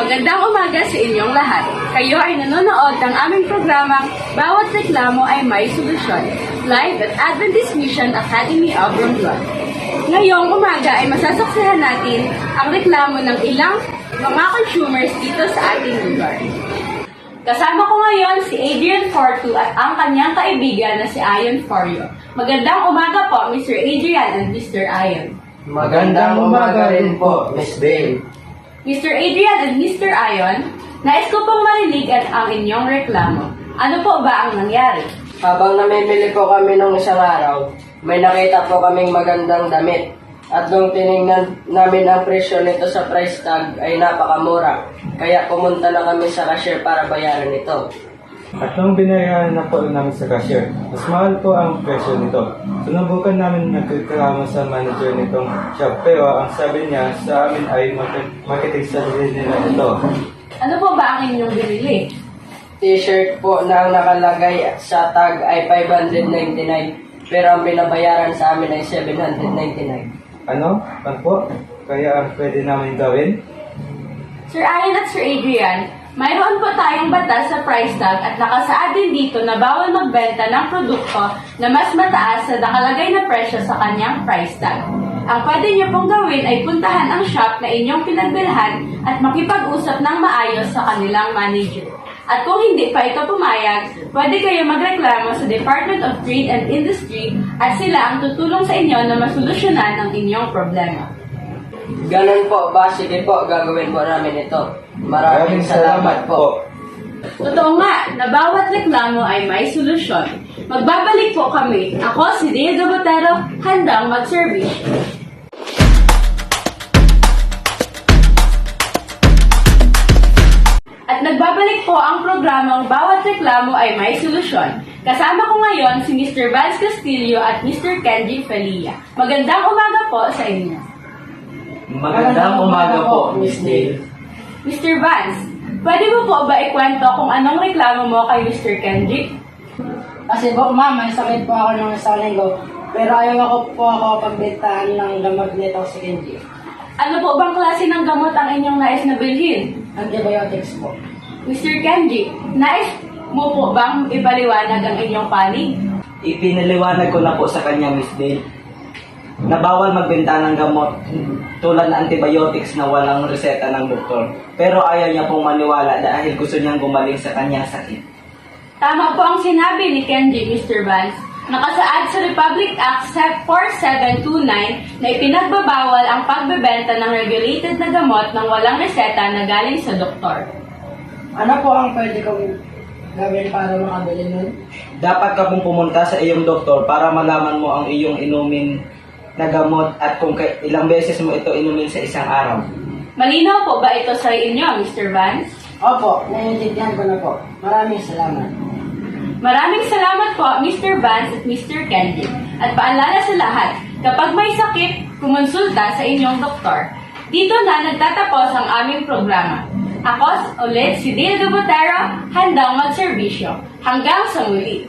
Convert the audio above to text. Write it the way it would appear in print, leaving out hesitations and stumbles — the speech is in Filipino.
Magandang umaga sa inyong lahat. Kayo ay nanonood ng aming programang Bawat Reklamo ay May Solusyon, live at Adventist Mission Academy of Romblon. Ngayong umaga ay masasaksihan natin ang reklamo ng ilang mga consumers dito sa ating lugar. Kasama ko ngayon si Adrian Fortu at ang kanyang kaibigan na si Ion Forio. Magandang umaga po, Mr. Adrian and Mr. Ion. Magandang umaga rin po, Miss Dale. Mr. Adrian and Mr. Ion, nais ko pong marinig ang inyong reklamo. Ano po ba ang nangyari? Habang namimili po kami nung isang araw, may nakita po kaming magandang damit. At nung tinignan namin ang presyo nito sa price tag ay napakamura. Kaya pumunta na kami sa cashier para bayaran ito. At nung binayaran na po namin sa cashier, mas mahal po ang presyo nito. Sinubukan namin nagreklamo sa manager nitong shop, pero ang sabi niya sa amin ay marketing strategy nila ito. Ano po ba ang inyong binili? T-shirt po na ang nakalagay sa tag ay 599, pero ang binabayaran sa amin ay 799. Ano? Ano po? Kaya ang pwede namin gawin? Sir Ion at Sir Adrian, mayroon po tayong batas sa price tag at nakasaad din dito na bawal magbenta ng produkto na mas mataas sa nakalagay na presyo sa kanyang price tag. Ang pwede niyo pong gawin ay puntahan ang shop na inyong pinagbilhan at makipag-usap ng maayos sa kanilang manager. At kung hindi pa ito pumayag, pwede kayo magreklamo sa Department of Trade and Industry at sila ang tutulong sa inyo na masolusyonan ang inyong problema. Ganun po ba? Sige po, gagawin po namin ito. Maraming salamat po. Totoo nga na bawat reklamo ay may solusyon. Magbabalik po kami. Ako si Diego Botero, handang mag-service. At nagbabalik po ang programang Bawat Reklamo ay May Solusyon. Kasama ko ngayon si Mr. Vance Castillo at Mr. Kenji Felia. Magandang umaga po sa inyo. Magandang umaga po, Miss Dale. Mr. Vance, pwede mo po ba ikwento kung anong reklamo mo kay Mr. Kenji? Kasi po, ma'am, may sakit po ako ng isang linggo. Pero ayaw po ako pagbintahan ng gamot nito si Kenji. Ano po bang klase ng gamot ang inyong nais na bilhin? Antibiotics po. Mr. Kenji, nais mo po bang ipaliwanag ang inyong panig? Ipinaliwanag ko na po sa kanya, Miss Dale, na bawal magbenta ng gamot tulad ng antibiotics na walang reseta ng doktor. Pero ayaw niya pong maniwala dahil gusto niyang gumaling sa kanyang sakit. Tama po ang sinabi ni Kenji, Mr. Vance. Nakasaad sa Republic Act 4729 na ipinagbabawal ang pagbebenta ng regulated na gamot ng walang reseta na galing sa doktor. Ano po ang pwede kong gawin para makabili nun? Dapat ka pong pumunta sa iyong doktor para malaman mo ang iyong inumin na gamot at kung ilang beses mo ito inumin sa isang araw. Malinaw po ba ito sa inyo, Mr. Vance? Opo, naiintindihan ko na po. Maraming salamat. Maraming salamat po, Mr. Vance at Mr. Kenji. At paalala sa lahat, kapag may sakit, kumonsulta sa inyong doktor. Dito na nagtatapos ang aming programa. Ako ulit si Diego Botero, handang magserbisyo. Hanggang sa muli.